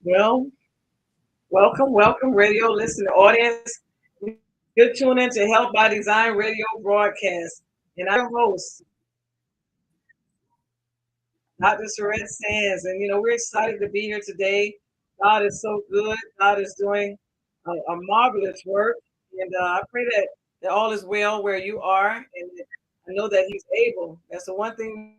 Well, welcome, radio listening audience. You're tuning in to Help by Design radio broadcast. And I'm your host, Dr. Surette Sands. And, we're excited to be here today. God is so good. God is doing a marvelous work. And I pray that all is well where you are. And I know that He's able. That's the one thing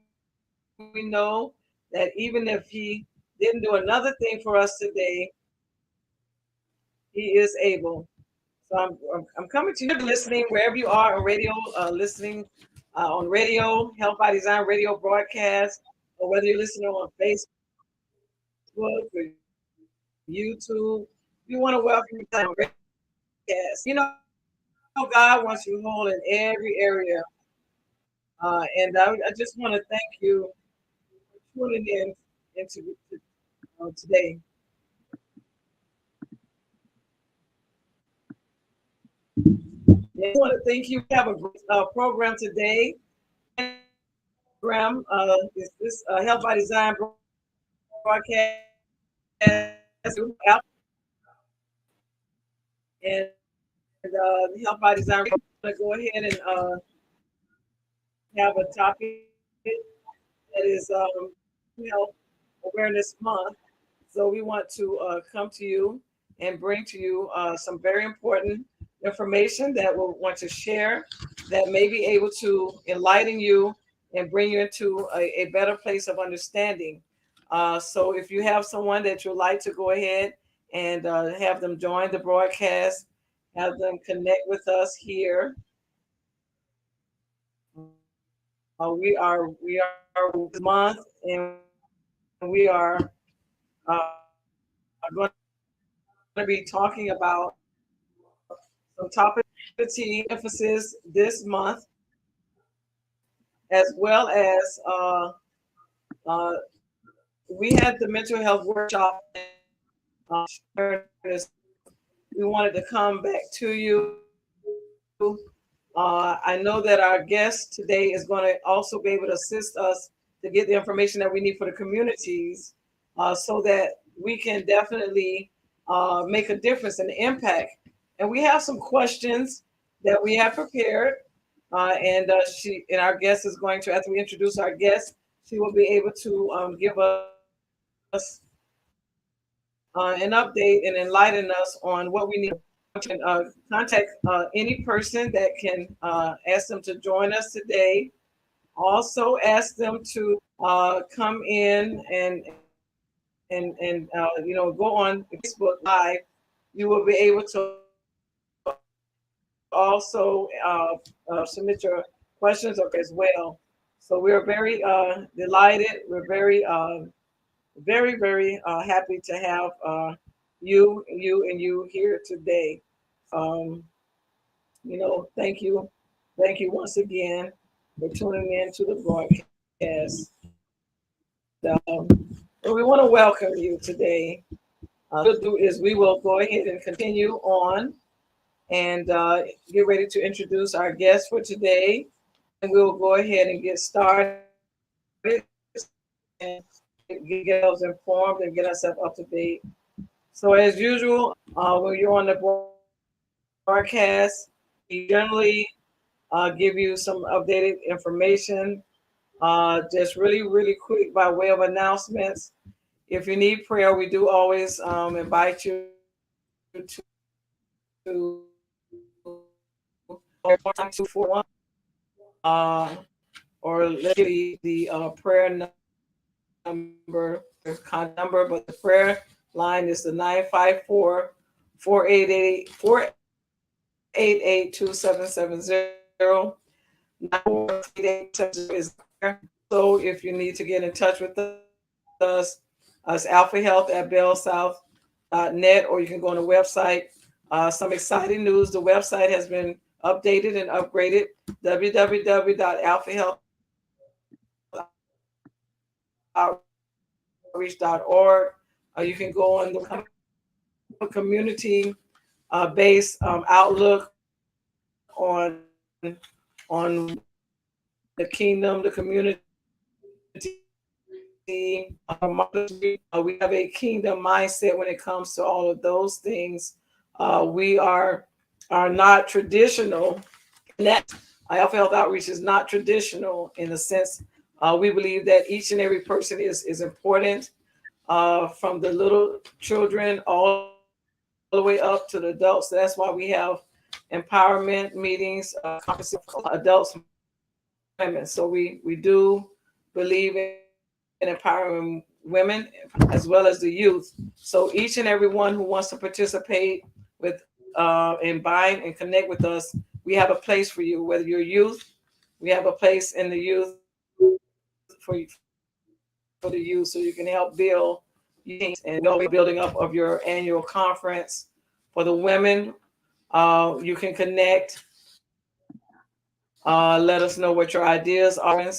we know, that even if He didn't do another thing for us today, He is able. So I'm coming to you listening wherever you are on radio, listening on radio, Help by Design radio broadcast, or whether you're listening on Facebook or YouTube. We want to welcome you to broadcast. God wants you whole in every area. And I just want to thank you for tuning in today. Yeah, I want to thank you. We have a great program today. Program is this Help by Design broadcast and Help by Design. We're going to go ahead and have a topic that is health awareness month. So we want to come to you and bring to you some very important information that we'll want to share that may be able to enlighten you and bring you into a better place of understanding. So if you have someone that you'd like to go ahead and have them join the broadcast, have them connect with us here. We are month, and we are going to be talking about some topics emphasis this month, as well as we had the mental health workshop. We wanted to come back to you. I know that our guest today is going to also be able to assist us to get the information that we need for the communities, so that we can definitely make a difference and impact. And we have some questions that we have prepared, and our guest is going to, after we introduce our guest, she will be able to give us an update and enlighten us on what we need. You can contact any person that can ask them to join us today. Also, ask them to come in and go on Facebook Live. You will be able to also submit your questions as well. So we are very delighted. We're very happy to have you here today. Um, thank you once again for tuning in to the broadcast. And we want to welcome you today. We'll do is we will go ahead and continue on and get ready to introduce our guest for today. And we'll go ahead and get started and get ourselves informed and get ourselves up to date. So as usual, when you're on the broadcast, we generally give you some updated information. Just really quick by way of announcements. If you need prayer, we do always invite you to call 241 or let's give the prayer number, contact number, but the prayer line is the 954-488-2770. 948 is there. Also, if you need to get in touch with us Alpha Health at bellsouth.net, or you can go on the website. Some exciting news. The website has been updated and upgraded. www.alphahealthoutreach.org. You can go on the community based outlook on the kingdom, the community, we have a kingdom mindset when it comes to all of those things. We are not traditional, and that Alpha Health Outreach is not traditional in the sense we believe that each and every person is important, from the little children all the way up to the adults. So that's why we have empowerment meetings, conferences, adults, women. So we do believe in empowering women as well as the youth. So each and every one who wants to participate with and bind and connect with us, we have a place for you. Whether you're youth, we have a place in the youth for the youth, so you can help build teams and building up of your annual conference. For the women, you can connect. Let us know what your ideas are.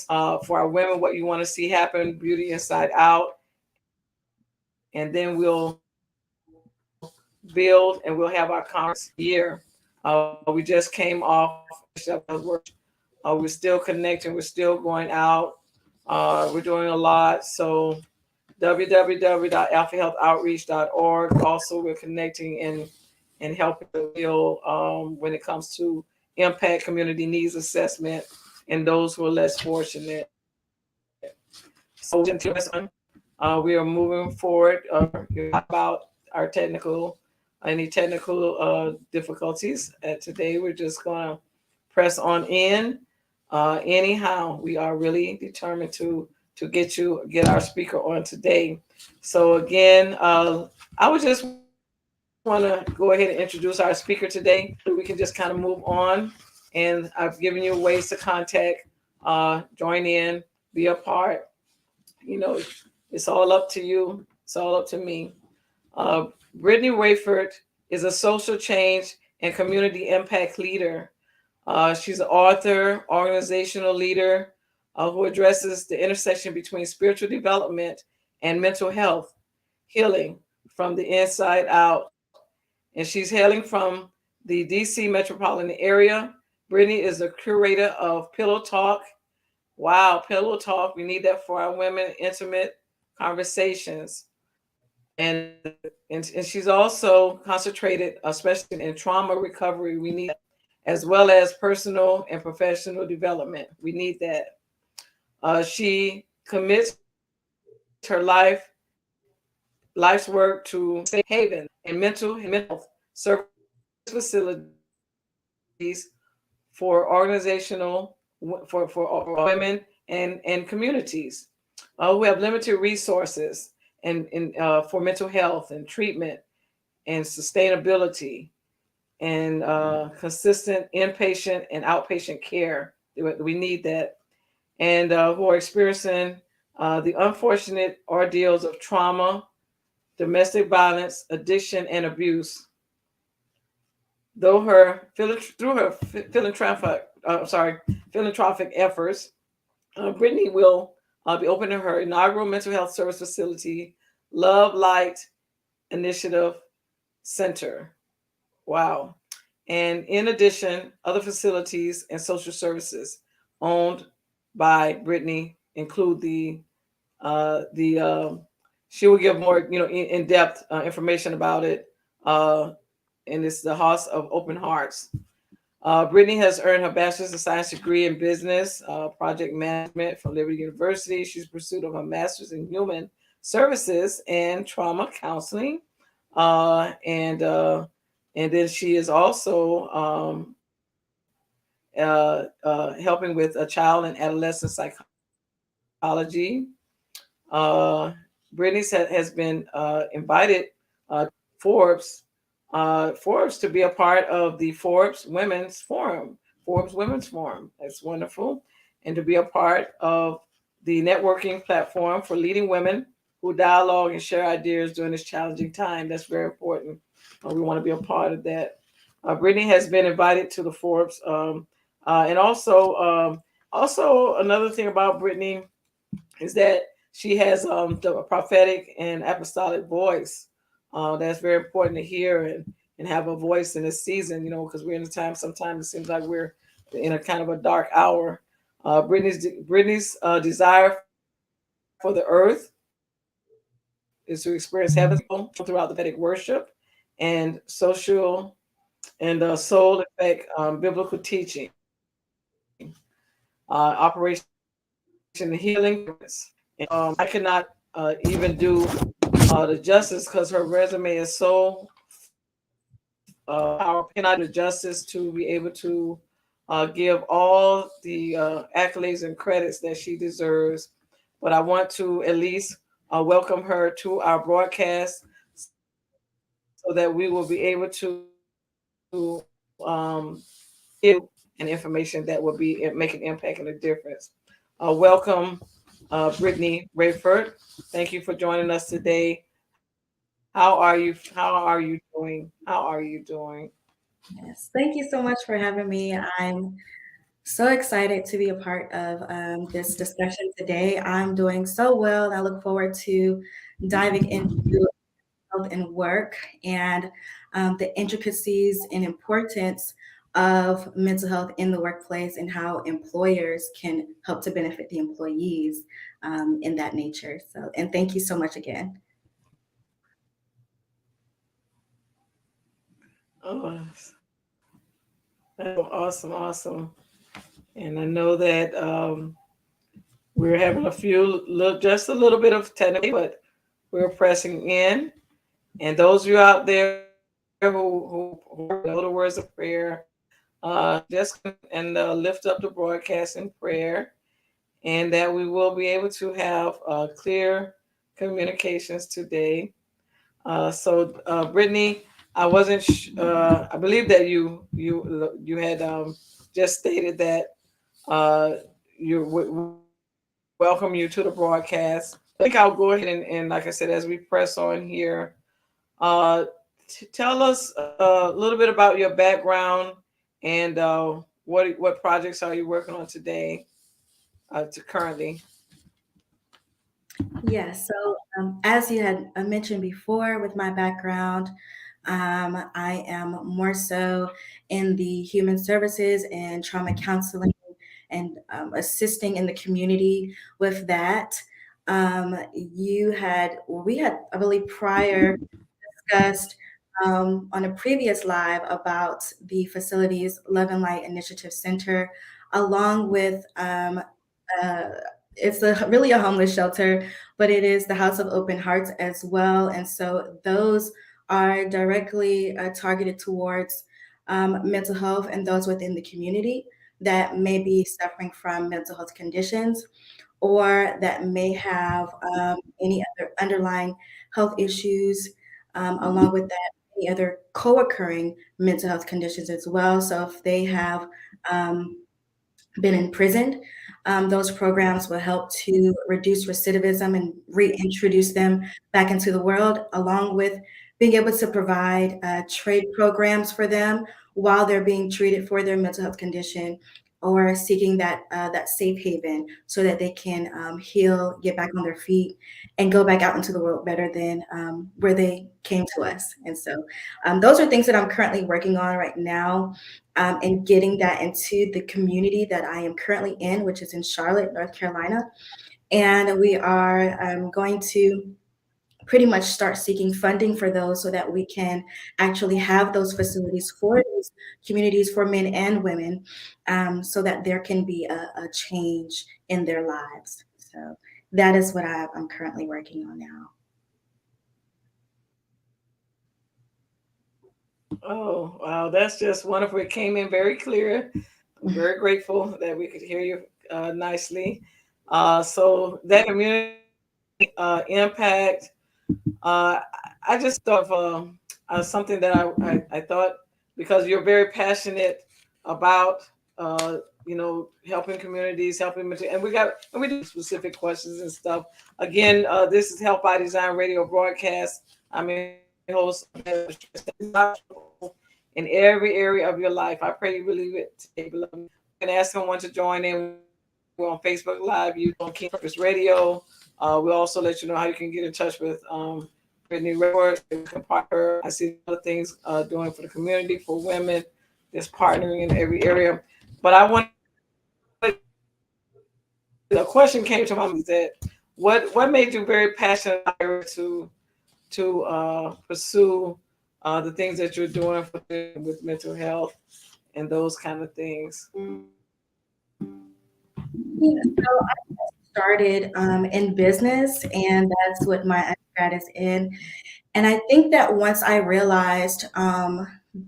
For our women, what you want to see happen, Beauty Inside Out, and then we'll build and we'll have our conference year. We just came off. We're still connecting. We're still going out. We're doing a lot. So www.alphahealthoutreach.org. Also, we're connecting and helping to build when it comes to impact community needs assessment and those who are less fortunate. So we are moving forward. About our any technical difficulties today. We're just gonna press on in. Anyhow, we are really determined to get our speaker on today. So again, I would just want to go ahead and introduce our speaker today. We can just kind of move on, and I've given you ways to contact, join in, be a part. You know, it's all up to you. It's all up to me. Uh, Brittany Rayford is a social change and community impact leader. She's an author, organizational leader who addresses the intersection between spiritual development and mental health, healing from the inside out. And she's hailing from the DC metropolitan area. Brittany is the curator of Pillow Talk. Wow, Pillow Talk. We need that for our women, intimate conversations. And she's also concentrated, especially in trauma recovery. We need, as well as personal and professional development. We need that. She commits life's work to safe haven and mental health service facilities for for women and communities who have limited resources and for mental health and treatment and sustainability and consistent inpatient and outpatient care. We need that. And who are experiencing the unfortunate ordeals of trauma, domestic violence, addiction, and abuse. Though through her philanthropic efforts, Brittany will be opening her inaugural mental health service facility, Love Light Initiative Center. Wow. And in addition, other facilities and social services owned by Brittany include the she will give more in depth information about it. And it's the House of Open Hearts. Brittany has earned her bachelor's of science degree in business project management from Liberty University. She's pursued of her master's in human services and trauma counseling, and then she is also helping with a child and adolescent psychology. Brittany has been invited Forbes Forbes to be a part of the Forbes Women's Forum. Forbes Women's Forum. That's wonderful. And to be a part of the networking platform for leading women who dialogue and share ideas during this challenging time. That's very important. We want to be a part of that. Brittany has been invited to the Forbes. And also another thing about Brittany is that she has the prophetic and apostolic voice. That's very important to hear and have a voice in this season, because we're in a time, sometimes it seems like we're in a kind of a dark hour. Brittany's desire for the earth is to experience heaven throughout the Vedic worship and social and soul effect biblical teaching, operation healing. I cannot even do the justice because her resume is so powerful. Cannot do justice to be able to give all the accolades and credits that she deserves. But I want to at least welcome her to our broadcast so that we will be able to give an information that will be make an impact and a difference. Welcome, Brittany Rayford. Thank you for joining us today. How are you? How are you doing? How are you doing? Yes, thank you so much for having me. I'm so excited to be a part of this discussion today. I'm doing so well. I look forward to diving into health and work and the intricacies and importance of mental health in the workplace and how employers can help to benefit the employees in that nature. So, and thank you so much again. Oh, awesome, awesome. And I know that we're having just a little bit of technical, but we're pressing in. And those of you out there who know the words of prayer, just and lift up the broadcast in prayer, and that we will be able to have clear communications today. Brittany, I wasn't. I believe that you had just stated that uh, you welcome you to the broadcast. I think I'll go ahead and like I said, as we press on here, uh, tell us a little bit about your background and what projects are you working on today to currently. Yes, so as you had mentioned before, with my background, I am more so in the human services and trauma counseling and assisting in the community with that. We had, I believe, prior discussed on a previous live about the facilities Love and Light Initiative Center, along with uh, it's really a homeless shelter, but it is the House of Open Hearts as well. And so those are directly targeted towards mental health and those within the community that may be suffering from mental health conditions or that may have any other underlying health issues, along with that, any other co occurring mental health conditions as well. So if they have um, been imprisoned, those programs will help to reduce recidivism and reintroduce them back into the world, along with being able to provide trade programs for them while they're being treated for their mental health condition or seeking that safe haven so that they can heal, get back on their feet, and go back out into the world better than where they came to us. And so those are things that I'm currently working on right now and getting that into the community that I am currently in, which is in Charlotte, North Carolina. And we are going to pretty much start seeking funding for those so that we can actually have those facilities for these communities for men and women so that there can be a change in their lives. So that is what I'm currently working on now. Oh, wow, that's just wonderful. It came in very clear. I'm very grateful that we could hear you nicely. So that community impact, uh, I just thought of something that I thought because you're very passionate about, uh, helping communities, and we do specific questions and stuff. Again, this is Help by Design Radio broadcast. I'm your host in every area of your life. I pray you believe it today, beloved. You can ask someone to join in. We're on Facebook Live, you on King Purpose Radio. We'll also let you know how you can get in touch with Brittany Redworth. I see other things doing for the community, for women. There's partnering in every area. But I want a question came to my mind that what made you very passionate to to pursue the things that you're doing with mental health and those kind of things? Yeah, so I started in business, and that's what my undergrad is in. And I think that once I realized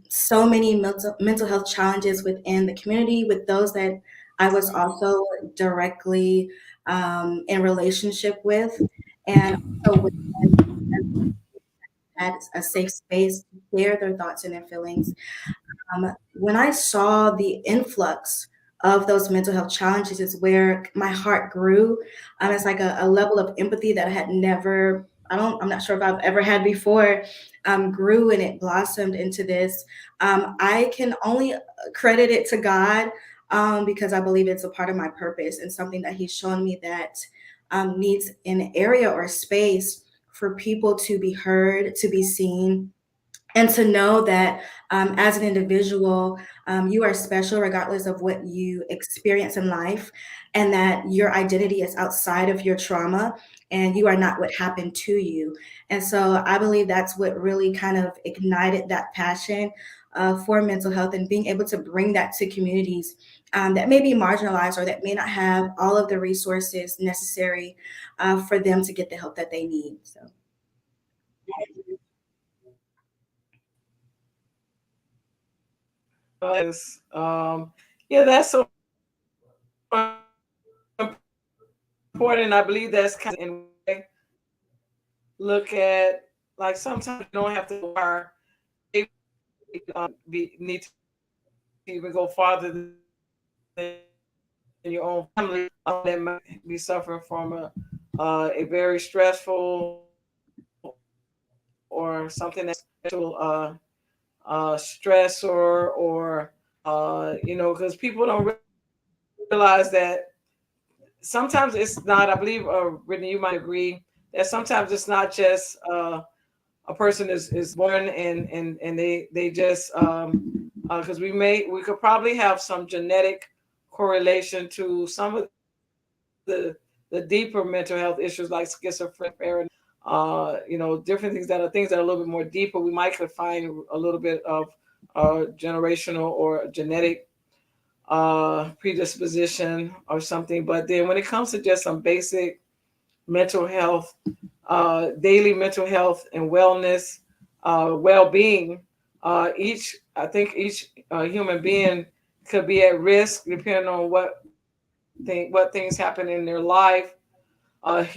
so many mental health challenges within the community with those that I was also directly in relationship with, and also with had a safe space to share their thoughts and their feelings. When I saw the influx of those mental health challenges is where my heart grew. It's like a level of empathy that I had never, I'm not sure if I've ever had before, grew and it blossomed into this. I can only credit it to God because I believe it's a part of my purpose and something that He's shown me that needs an area or space for people to be heard, to be seen, and to know that as an individual, you are special regardless of what you experience in life, and that your identity is outside of your trauma and you are not what happened to you. And so I believe that's what really kind of ignited that passion for mental health and being able to bring that to communities that may be marginalized or that may not have all of the resources necessary for them to get the help that they need. So. Yes. Yeah, that's so important. I believe that's kind of in way look at, like, sometimes you don't have to need to even go farther than your own family that might be suffering from a very stressful or something that's stress or because people don't realize that sometimes it's not. I believe, Brittany, you might agree that sometimes it's not just a person is born and they just because we could probably have some genetic correlation to some of the the deeper mental health issues like schizophrenia, different things that are a little bit more deeper. We might could find a little bit of generational or genetic predisposition or something. But then when it comes to just some basic mental health, daily mental health and wellness, well-being, each human being could be at risk depending on what things happen in their life.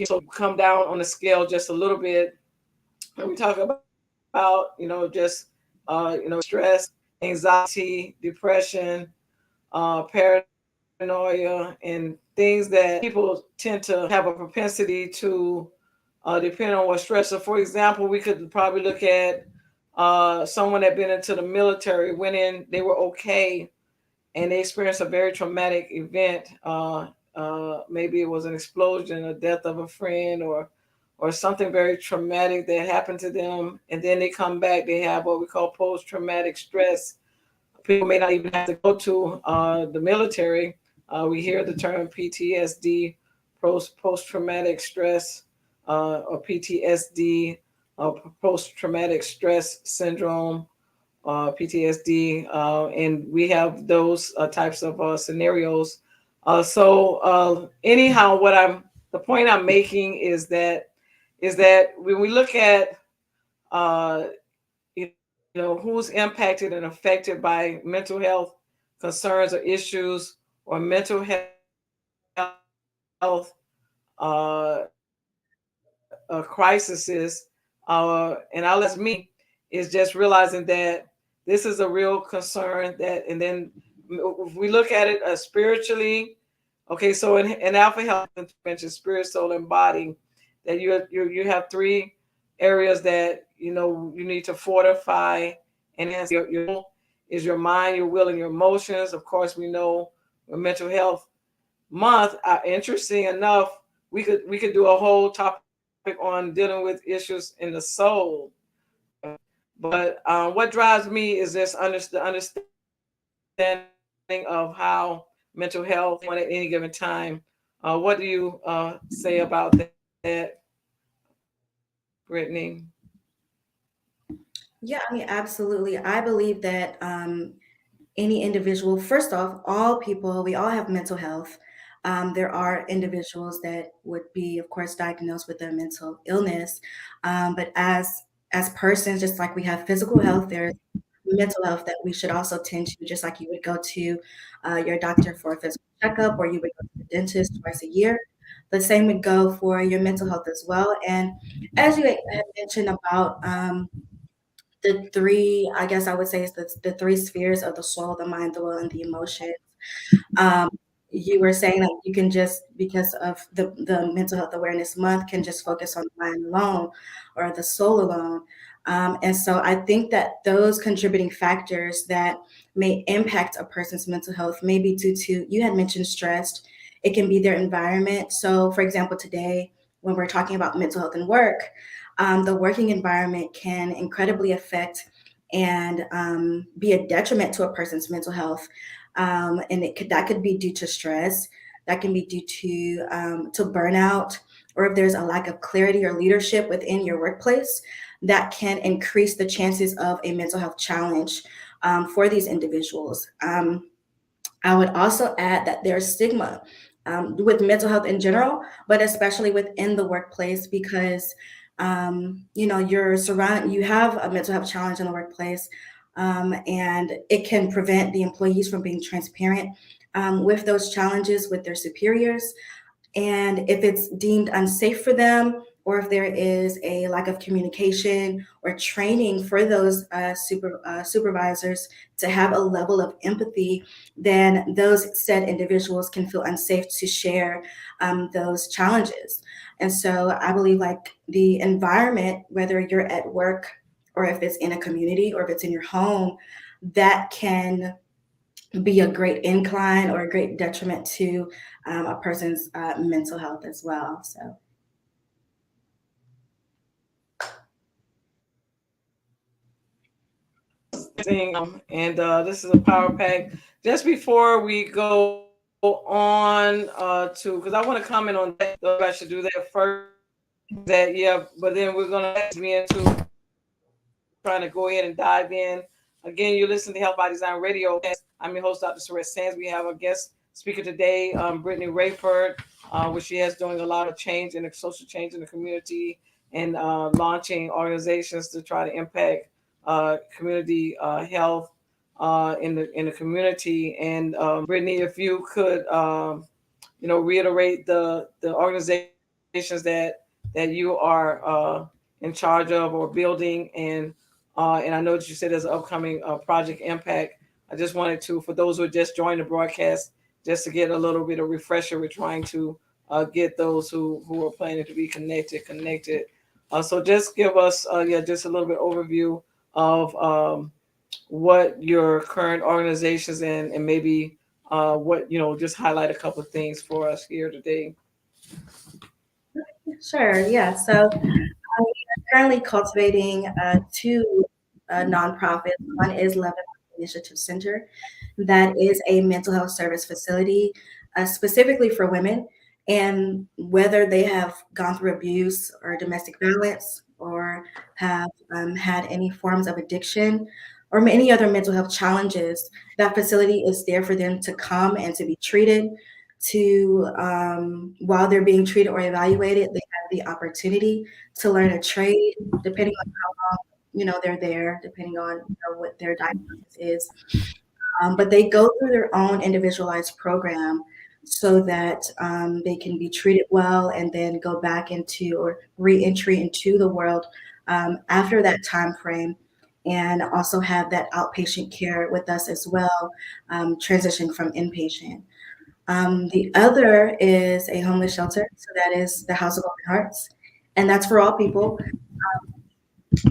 So come down on the scale just a little bit. When we talk about just stress, anxiety, depression, paranoia, and things that people tend to have a propensity to depend on what stress. So, for example, we could probably look at someone that been into the military, went in, they were okay, and they experienced a very traumatic event. Maybe it was an explosion, a death of a friend, or something very traumatic that happened to them, and then they come back. They have what we call post-traumatic stress. People may not even have to go to the military. We hear the term PTSD, post-traumatic stress, or PTSD, post-traumatic stress syndrome, PTSD, and we have those types of scenarios. Anyhow, the point I'm making is that when we look at uh, you who's impacted and affected by mental health concerns or issues or mental health uh, crises, and I'll let me is just realizing that this is a real concern. And then if we look at it spiritually, okay, so in Alpha Health Intervention, spirit, soul, and body, that you have three areas that you need to fortify and enhance. Your is your mind, your will, and your emotions. Of course, we know with mental health month. Interesting enough, we could do a whole topic on dealing with issues in the soul. But what drives me is this understanding of how mental health at any given time. What do you say about that, Brittany? Yeah, I mean, absolutely. I believe that any individual, first off, all people, we all have mental health. There are individuals that would be, of course, diagnosed with a mental illness. But as persons, just like we have physical health, there's mental health that we should also tend to, just like you would go to your doctor for a physical checkup, or you would go to the dentist twice a year. The same would go for your mental health as well. And as you had mentioned about the three, I guess I would say, is the three spheres of the soul, the mind, the will, and the emotions. Um, you were saying that you can just, because of the Mental Health Awareness Month, can just focus on the mind alone or the soul alone. And so I think that those contributing factors that may impact a person's mental health may be due to, you had mentioned stress, it can be their environment. So, for example, today, when we're talking about mental health and work, the working environment can incredibly affect and be a detriment to a person's mental health. And that could be due to stress, that can be due to burnout, or if there's a lack of clarity or leadership within your workplace, that can increase the chances of a mental health challenge for these individuals. I would also add that there's stigma with mental health in general, but especially within the workplace, because you have a mental health challenge in the workplace, and it can prevent the employees from being transparent with those challenges with their superiors. And if it's deemed unsafe for them, or if there is a lack of communication or training for those supervisors to have a level of empathy, then those said individuals can feel unsafe to share those challenges. And so I believe, like, the environment, whether you're at work or if it's in a community or if it's in your home, that can be a great incline or a great detriment to a person's mental health as well. So, And this is a power pack. Just before we go on to, because I want to comment on that, though I should do that first. That, yeah, but then we're gonna me into trying to go ahead and dive in. Again, you listen to Health by Design Radio. I'm your host, Dr. Surette Sands. We have a guest speaker today, Brittany Rayford, which she has doing a lot of change in the social change in the community, and launching organizations to try to impact community health in the community. And Brittany, if you could, reiterate the organizations that you are in charge of or building, and I know that you said there's an upcoming Project Impact. I just wanted to, for those who are just joining the broadcast, just to get a little bit of refresher. We're trying to get those who are planning to be connected. So just give us, just a little bit overview of what your current organizations and maybe what, just highlight a couple of things for us here today. sure, yeah. So, we are currently cultivating two nonprofits. One is Lebanon Initiative Center, that is a mental health service facility specifically for women. And whether they have gone through abuse or domestic violence, or have had any forms of addiction or any other mental health challenges, that facility is there for them to come and to be treated. To while they're being treated or evaluated, they have the opportunity to learn a trade, depending on how long they're there, depending on what their diagnosis is. But they go through their own individualized program so that they can be treated well and then go back into or re-entry into the world after that time frame, and also have that outpatient care with us as well, transition from inpatient. The other is a homeless shelter, so that is the House of Open Hearts, and that's for all people.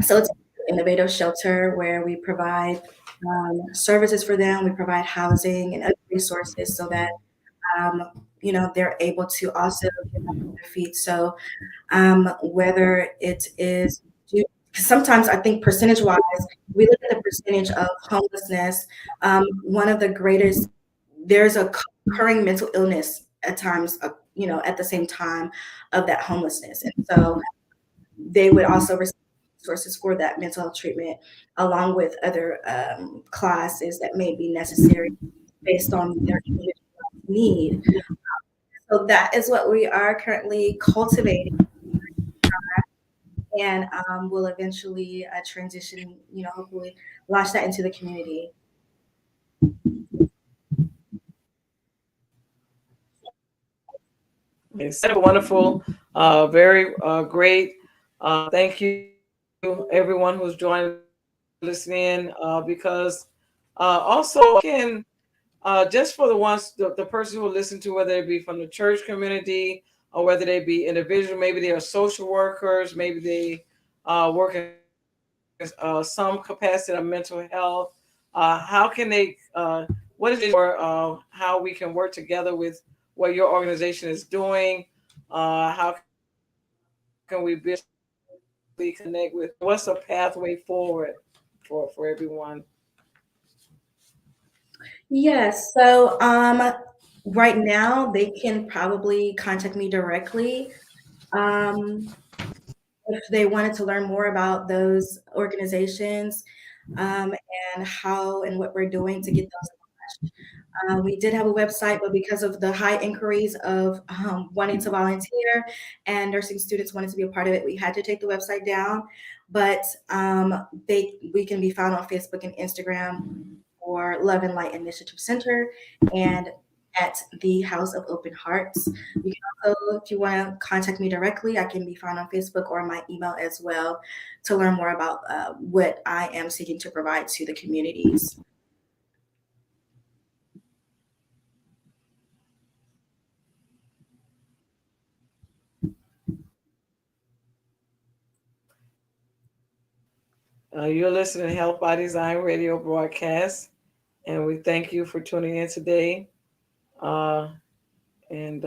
So it's an innovative shelter where we provide services for them. We provide housing and other resources so that they're able to also get back on their feet. So whether it is sometimes I think percentage wise, we look at the percentage of homelessness. One of the greatest, there's a occurring mental illness at times, at the same time of that homelessness. And so they would also receive resources for that mental health treatment, along with other classes that may be necessary based on their individual need. So that is what we are currently cultivating, and we'll eventually transition, hopefully launch that into the community. It's wonderful, very great. Thank you, everyone who's joined, listening, because also can just for the ones, the person who listen to, whether it be from the church community or whether they be individual, maybe they are social workers, maybe they work in some capacity of mental health. How can they? What is it for? How we can work together with what your organization is doing? How can we connect with? What's a pathway forward for everyone? Yes. So right now they can probably contact me directly. Um, if they wanted to learn more about those organizations, um, and how and what we're doing to get those launched. We did have a website, but because of the high inquiries of wanting to volunteer and nursing students wanted to be a part of it, we had to take the website down. But we can be found on Facebook and Instagram or Love and Light Initiative Center, and at the House of Open Hearts. You can also, if you want to contact me directly, I can be found on Facebook or my email as well to learn more about what I am seeking to provide to the communities. You're listening to Health by Design radio broadcast, and we thank you for tuning in today. Uh, and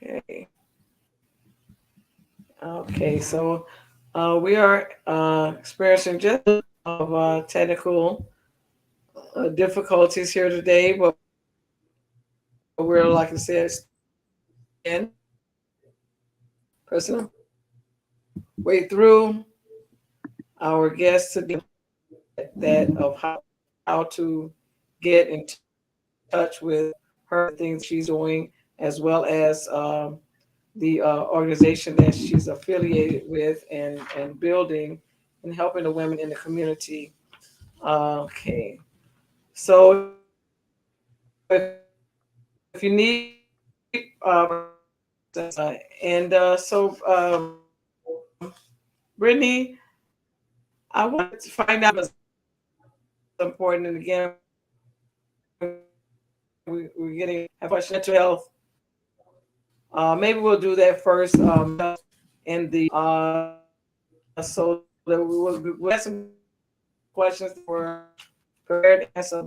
Okay, okay, so we are experiencing just of technical difficulties here today, but we're, like I said, in personal way through our guests today, that of how to get in touch with her, things she's doing, as well as the organization that she's affiliated with, and building and helping the women in the community. Okay, so if you need, uh, and so Brittany, I wanted to find out what's important. And again, we're getting a question mental health. Maybe we'll do that first, in the so that we'll have some questions for prepared to answer.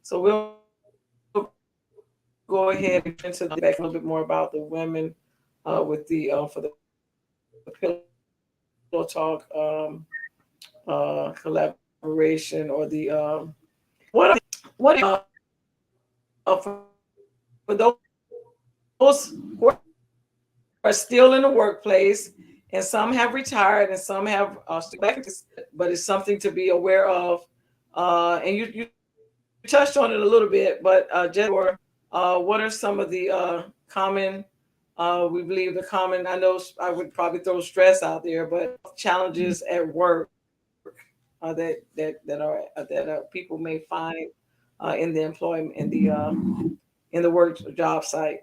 So we'll go ahead and into the back a little bit more about the women, with the for the pillow talk collaboration, or the what for those who are still in the workplace, and some have retired, and some have but it's something to be aware of. And you touched on it a little bit, but just for, what are some of the common, we believe the common, I know I would probably throw stress out there, but challenges at work, that people may find in the employment, in the work job site.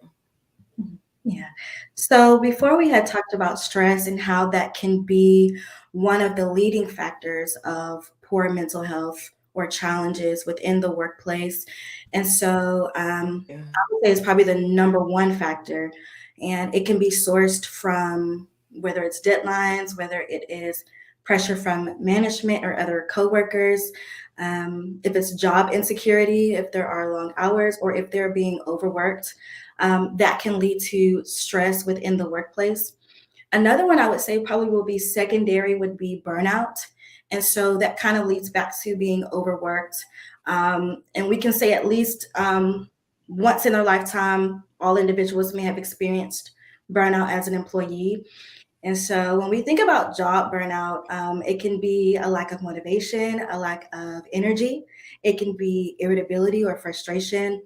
Yeah. So before we had talked about stress and how that can be one of the leading factors of poor mental health or challenges within the workplace. And so Yeah. I would say it's probably the number one factor. And it can be sourced from whether it's deadlines, whether it is pressure from management or other coworkers, if it's job insecurity, if there are long hours, or if they're being overworked, that can lead to stress within the workplace. Another one I would say probably will be secondary would be burnout. And so that kind of leads back to being overworked. And we can say at least once in their lifetime, all individuals may have experienced burnout as an employee. And so when we think about job burnout, it can be a lack of motivation, a lack of energy. It can be irritability or frustration.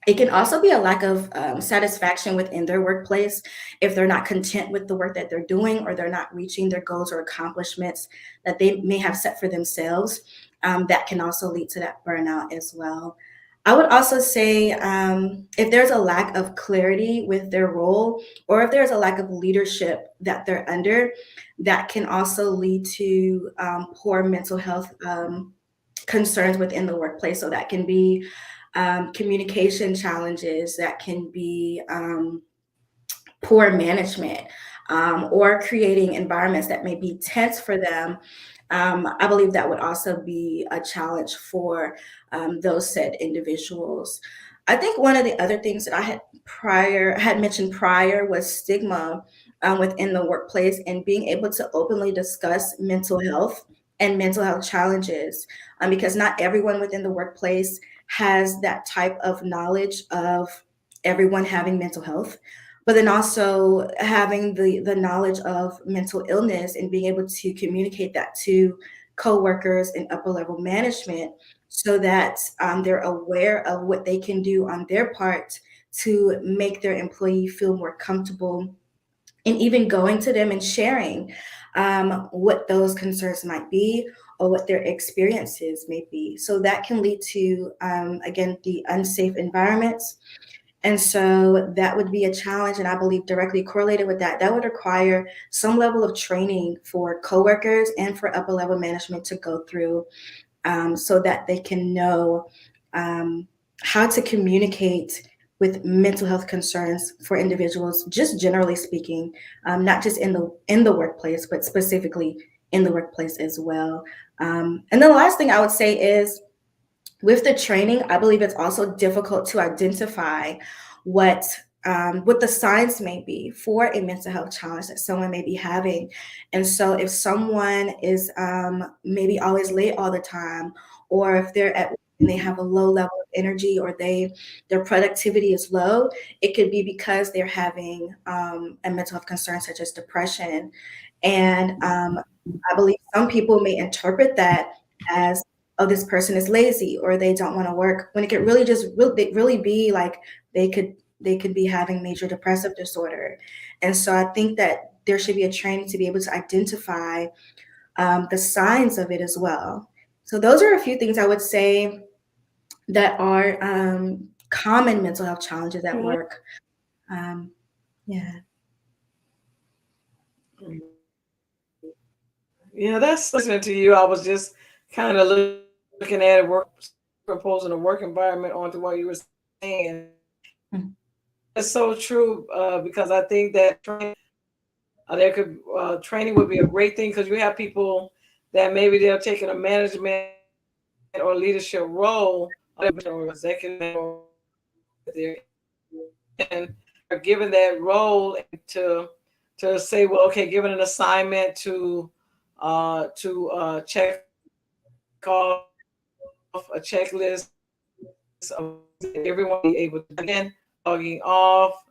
It can also be a lack of satisfaction within their workplace if they're not content with the work that they're doing, or they're not reaching their goals or accomplishments that they may have set for themselves. That can also lead to that burnout as well. I would also say if there's a lack of clarity with their role, or if there's a lack of leadership that they're under, that can also lead to poor mental health concerns within the workplace. So that can be communication challenges, that can be poor management, or creating environments that may be tense for them. I believe that would also be a challenge for those said individuals. I think one of the other things that I had mentioned prior was stigma within the workplace, and being able to openly discuss mental health and mental health challenges, because not everyone within the workplace has that type of knowledge of everyone having mental health, but then also having the knowledge of mental illness and being able to communicate that to coworkers and upper level management, so that they're aware of what they can do on their part to make their employee feel more comfortable, and even going to them and sharing what those concerns might be, or what their experiences may be. So that can lead to, again, the unsafe environments. And so that would be a challenge. And I believe directly correlated with that, that would require some level of training for coworkers and for upper level management to go through, so that they can know um, how to communicate with mental health concerns for individuals, just generally speaking, not just in the workplace, but specifically in the workplace as well. And then the last thing I would say is, with the training, I believe it's also difficult to identify what what the signs may be for a mental health challenge that someone may be having. And so, if someone is maybe always late all the time, or if they're at work and they have a low level of energy, or their productivity is low, it could be because they're having a mental health concern such as depression. And I believe some people may interpret that as, oh, this person is lazy, or they don't want to work, when it could really just really be like they could be having major depressive disorder. And so I think that there should be a training to be able to identify the signs of it as well. So those are a few things I would say that are common mental health challenges at Mhm. work. Um, yeah. Yeah, that's listening to you. I was just kind of looking at it, work, proposing a work environment onto what you were saying. Mm. It's so true, because I think that there could training would be a great thing, because you have people that maybe they're taking a management or leadership role, or executive, or they're and are given that role to say, well, okay, given an assignment to check off a checklist of everyone be able to again logging off,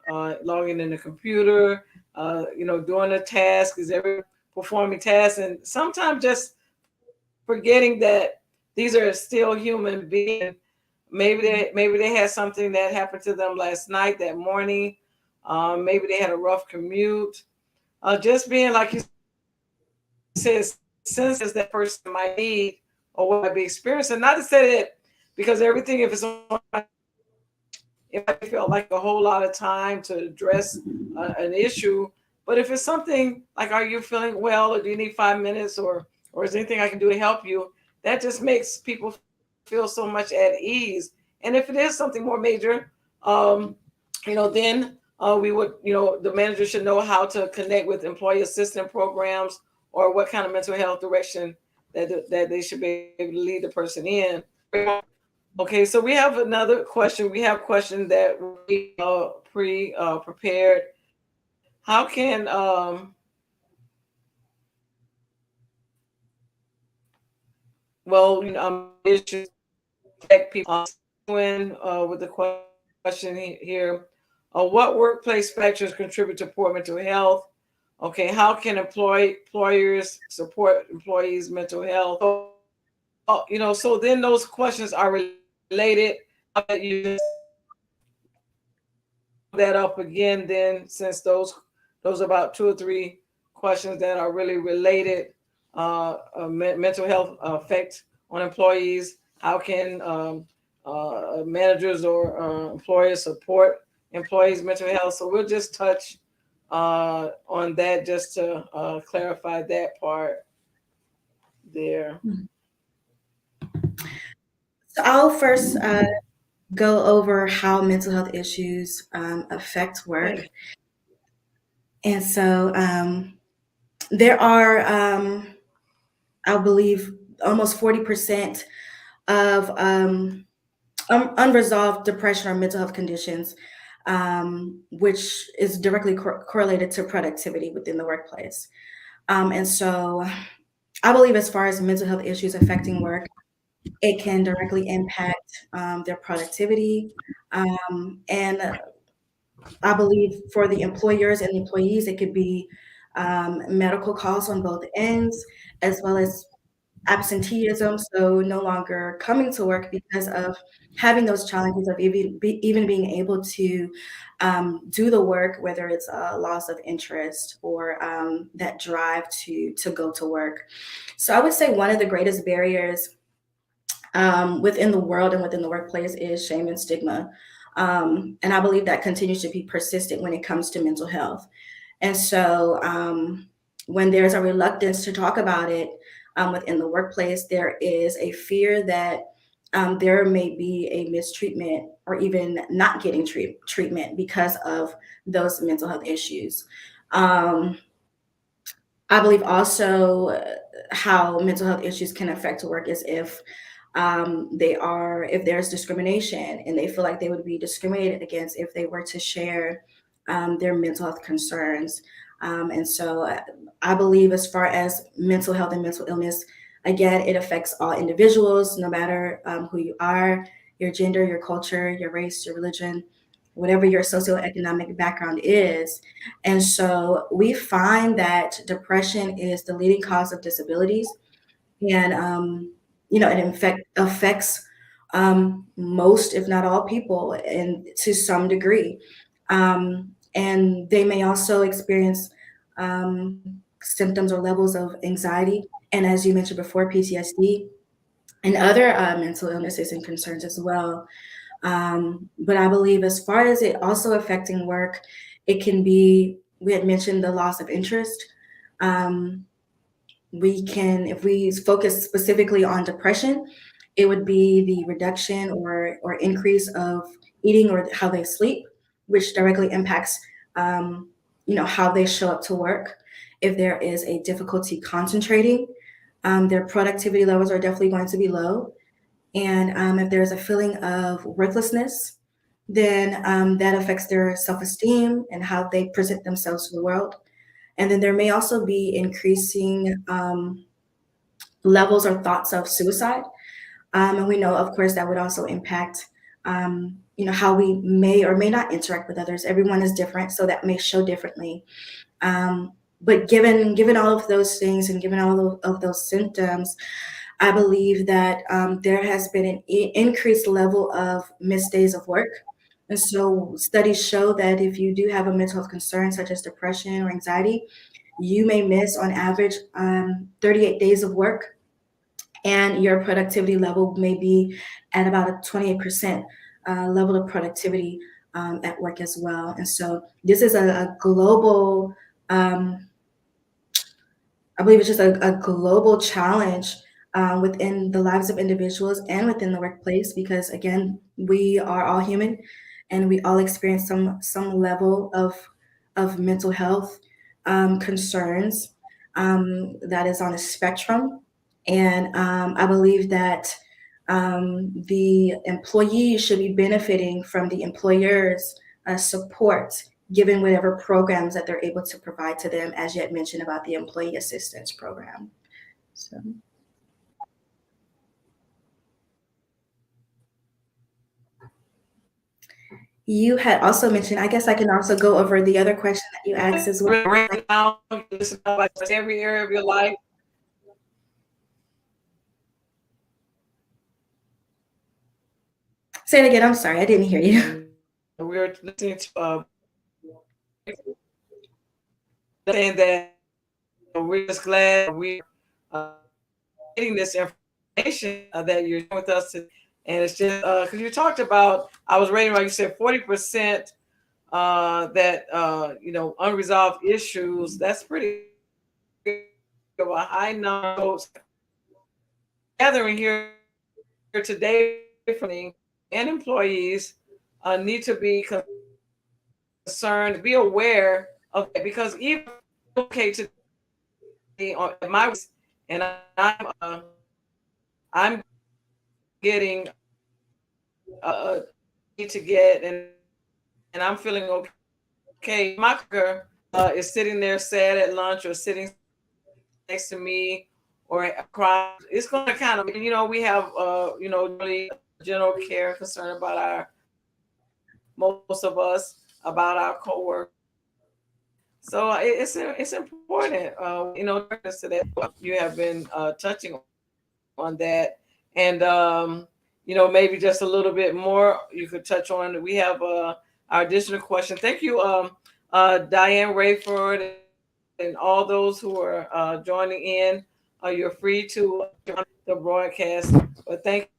logging in the computer, doing a task, is every performing tasks, and sometimes just forgetting that these are still human beings. Maybe they had something that happened to them last night, that morning. Maybe they had a rough commute. Just being, like you said, senses that person might need or what might be experiencing. Not to say that, because everything, if it's on, it might feel like a whole lot of time to address an issue. But if it's something like, are you feeling well, or do you need 5 minutes, or is there anything I can do to help you? That just makes people feel so much at ease. And if it is something more major, um, then we would, the manager should know how to connect with employee assistance programs, or what kind of mental health direction that they should be able to lead the person in. Okay, so we have another question. We have questions that we pre prepared. How can issues affect people, when with the question? question here. What workplace factors contribute to poor mental health? Okay, how can employers support employees' mental health? So then those questions are related. You that up again, then, since those are about two or three questions that are really related. Mental health effect on employees. How can managers or employers support employees' mental health? So we'll just touch on that just to clarify that part there. So I'll first go over how mental health issues affect work. And so there are, I believe, almost 40% of unresolved depression or mental health conditions, which is directly correlated to productivity within the workplace. And so I believe as far as mental health issues affecting work, it can directly impact their productivity. And I believe for the employers and the employees, it could be medical costs on both ends, as well as absenteeism, so no longer coming to work because of having those challenges of even being able to do the work, whether it's a loss of interest or that drive to go to work. So I would say one of the greatest barriers within the world and within the workplace is shame and stigma. And I believe that continues to be persistent when it comes to mental health. And so when there's a reluctance to talk about it within the workplace, there is a fear that there may be a mistreatment or even not getting treatment because of those mental health issues. Um, I believe also how mental health issues can affect work is if there's discrimination and they feel like they would be discriminated against if they were to share their mental health concerns. And so I believe as far as mental health and mental illness, again, it affects all individuals, no matter who you are, your gender, your culture, your race, your religion, whatever your socioeconomic background is. And so we find that depression is the leading cause of disabilities. And it affects most, if not all, people, and to some degree. And they may also experience symptoms or levels of anxiety, and as you mentioned before, PTSD and other mental illnesses and concerns as well. But I believe as far as it also affecting work, it can be, we had mentioned the loss of interest. If we focus specifically on depression, it would be the reduction or increase of eating or how they sleep, which directly impacts, how they show up to work. If there is a difficulty concentrating, their productivity levels are definitely going to be low. And if there's a feeling of worthlessness, then that affects their self-esteem and how they present themselves to the world. And then there may also be increasing levels or thoughts of suicide. And we know, of course, that would also impact, how we may or may not interact with others. Everyone is different, so that may show differently. But given all of those things and given all of those symptoms, I believe that there has been an increased level of missed days of work. And so studies show that if you do have a mental health concern, such as depression or anxiety, you may miss on average 38 days of work, and your productivity level may be at about a 28% level of productivity at work as well. And so this is a global, I believe it's just a global challenge within the lives of individuals and within the workplace, because again, we are all human and we all experience some level of mental health concerns that is on a spectrum. And I believe that the employee should be benefiting from the employer's support, given whatever programs that they're able to provide to them, as you had mentioned about the employee assistance program. So. You had also mentioned, I guess I can also go over the other question that you asked as well. Right now, listen about every area of your life. Say it again. I'm sorry, I didn't hear you. And we're listening to saying that we're just glad we're uh, getting this information that you're with us, and it's just because you talked about. I was reading about you said 40% that unresolved issues. That's pretty of a high number. Gathering here today from me and employees need to be concerned, be aware of it, because even okay to on my and I'm getting need to get and I'm feeling okay. My coworker is sitting there sad at lunch or sitting next to me or across. It's going to kind of we have really general care concern about our most of us about our coworkers. So it's important, to that you have been touching on that, and maybe just a little bit more you could touch on. We have our additional question. Thank you, Diane Rayford, and all those who are joining in. You're free to join the broadcast, but thank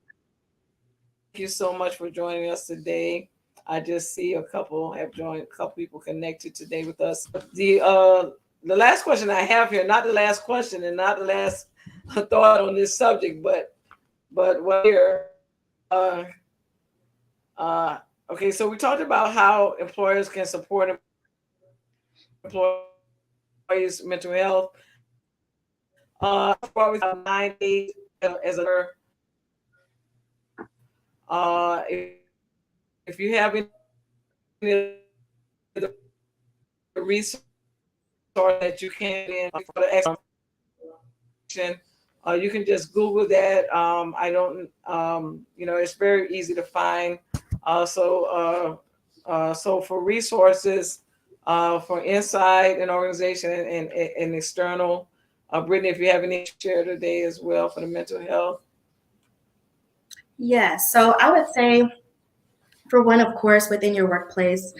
you so much for joining us today. I just see a couple have joined, a couple people connected today with us. The last question I have here, not the last question and not the last thought on this subject, but what here? Uh, okay, so we talked about how employers can support employees' mental health. Always 9 days as a if you have any resource that you can in for the explanation, you can just Google that. I don't, it's very easy to find. So for resources, for inside an organization and external, Brittany, if you have any to share today as well for the mental health. Yes. So I would say, for one, of course, within your workplace,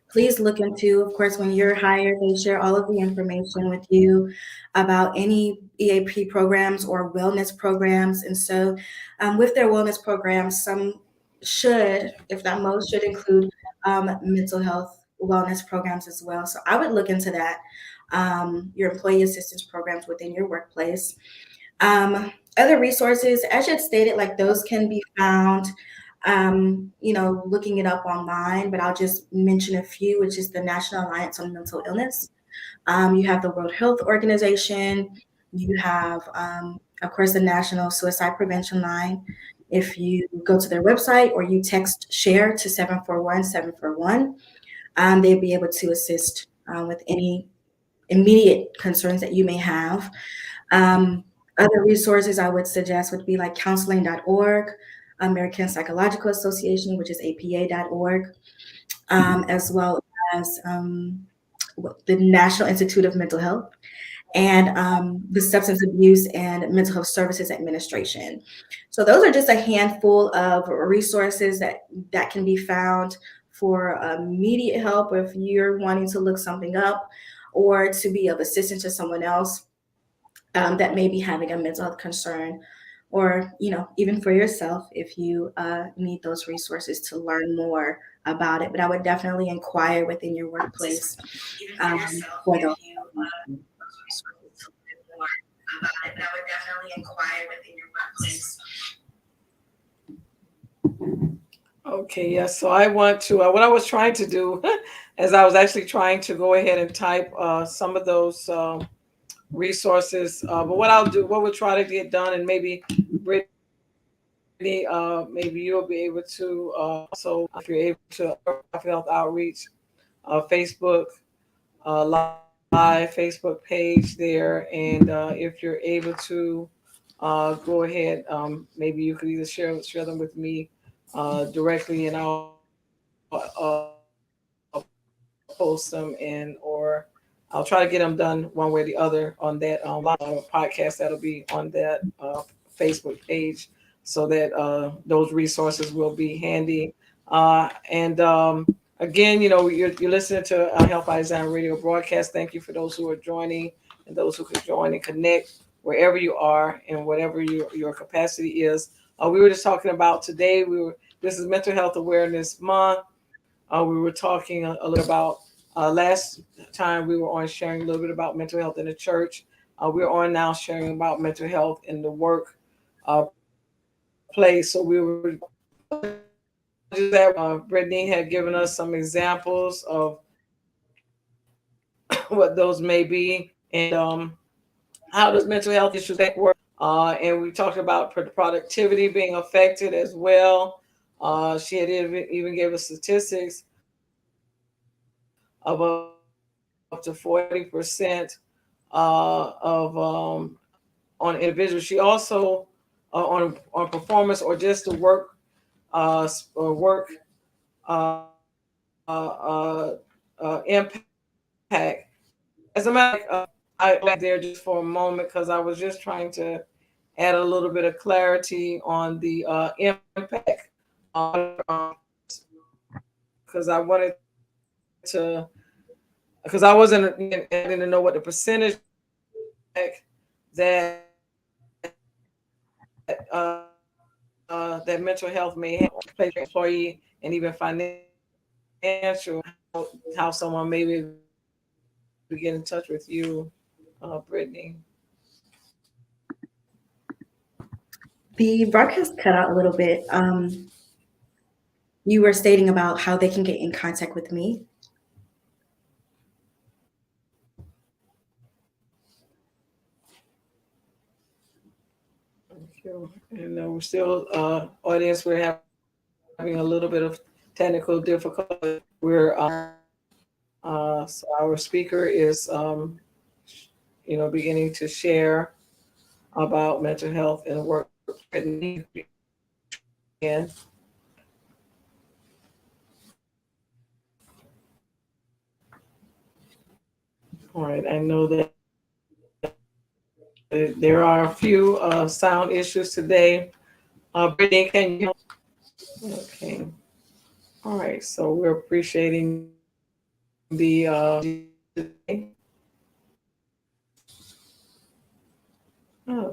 please look into, of course, when you're hired, they share all of the information with you about any EAP programs or wellness programs. And so with their wellness programs, some should, if not most, should include mental health wellness programs as well. So I would look into that, your employee assistance programs within your workplace. Other resources, as you had stated, like those can be found, looking it up online, but I'll just mention a few, which is the National Alliance on Mental Illness. You have the World Health Organization. You have, of course, the National Suicide Prevention Line. If you go to their website or you text SHARE to 741-741, they'll be able to assist with any immediate concerns that you may have. Other resources I would suggest would be like counseling.org, American Psychological Association, which is apa.org, as well as the National Institute of Mental Health, and the Substance Abuse and Mental Health Services Administration. So those are just a handful of resources that can be found for immediate help if you're wanting to look something up or to be of assistance to someone else that may be having a mental health concern, or even for yourself if you need those resources to learn more about it. But I would definitely inquire within your workplace for those. Okay, yes. So I want to, what I was trying to do, as I was actually trying to go ahead and type some of those resources. But what we'll try to get done, and maybe Brittany, maybe you'll be able to also, if you're able to, health outreach, Facebook live Facebook page there, and if you're able to go ahead, maybe you could either share them with me directly, and I'll post them or I'll try to get them done one way or the other on that podcast that'll be on that Facebook page, so that those resources will be handy. And again, you're listening to Health by Design Radio broadcast. Thank you for those who are joining and those who could join and connect wherever you are and whatever your capacity is. We were just talking about today. This is Mental Health Awareness Month. We were talking a little about last time we were on sharing a little bit about mental health in the church. We're on now sharing about mental health in the work place. So we were that Brittany had given us some examples of what those may be, and how does mental health issues work. And we talked about productivity being affected as well. She had even gave us statistics of up to 40% of on individuals. She also on performance or just the work or work impact. As a matter of I went there just for a moment because I was just trying to add a little bit of clarity on the impact, because I wanted to, because I didn't know what the percentage that that mental health may have on the employee and even financial, how someone maybe get in touch with you, Brittany. The broadcast cut out a little bit. You were stating about how they can get in contact with me. Thank you. And we're still, audience, we're having a little bit of technical difficulty. So our speaker is, beginning to share about mental health and work. And all right, I know that there are a few sound issues today. Brittany, can you? Okay. All right. So we're appreciating the okay.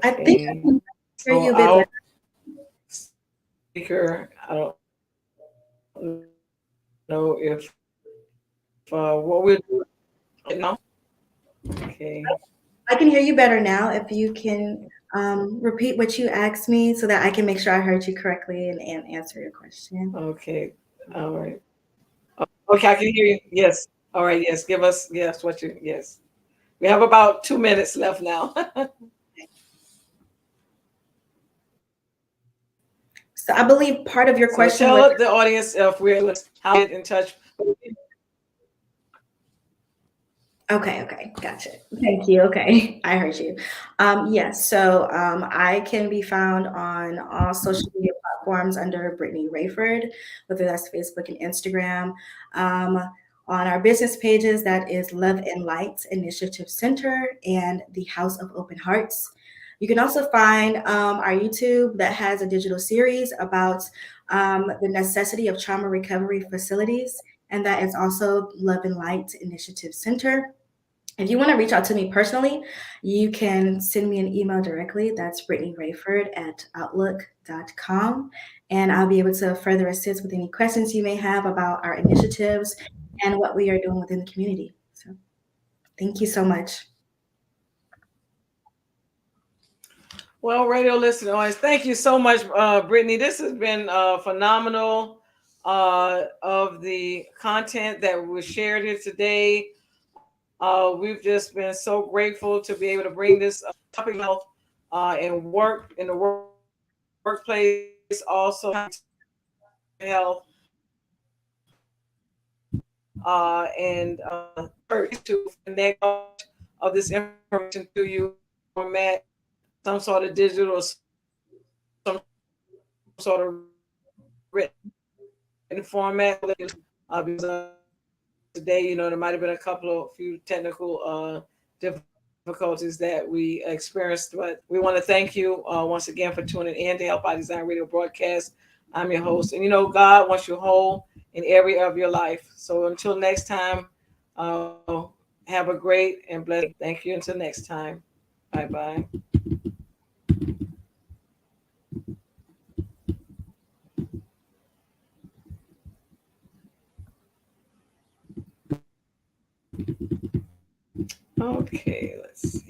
I think I can hear you a bit Our better. speaker, I don't know if what we're doing now. Okay. I can hear you better now. If you can repeat what you asked me so that I can make sure I heard you correctly and answer your question. Okay. All right. Okay, I can hear you. Yes. All right. Yes. Give us yes. We have about 2 minutes left now. So I believe part of your So question tell was the audience if we're how to get in touch. okay, gotcha. Thank you. Okay, I heard you. Yes, so I can be found on all social media platforms under Brittany Rayford, whether that's Facebook and Instagram. On our business pages, that is Love and Light Initiative Center and the House of Open Hearts. You can also find our YouTube that has a digital series about the necessity of trauma recovery facilities, and that is also Love and Light Initiative Center. If you want to reach out to me personally, you can send me an email directly. That's Brittany Rayford at outlook.com. And I'll be able to further assist with any questions you may have about our initiatives and what we are doing within the community. So thank you so much. Well, radio listeners, thank you so much, Brittany. This has been phenomenal of the content that was shared here today. We've just been so grateful to be able to bring this topic of health and work in the workplace, also health, and to connect of this information to you format, some sort of digital, some sort of written format Because today, there might have been a few technical difficulties that we experienced, but we want to thank you once again for tuning in to Help Our Design Radio broadcast. I'm your host, and God wants you whole in every area of your life. So until next time, have a great and blessed. Thank you. Until next time. Bye bye. Okay, let's see.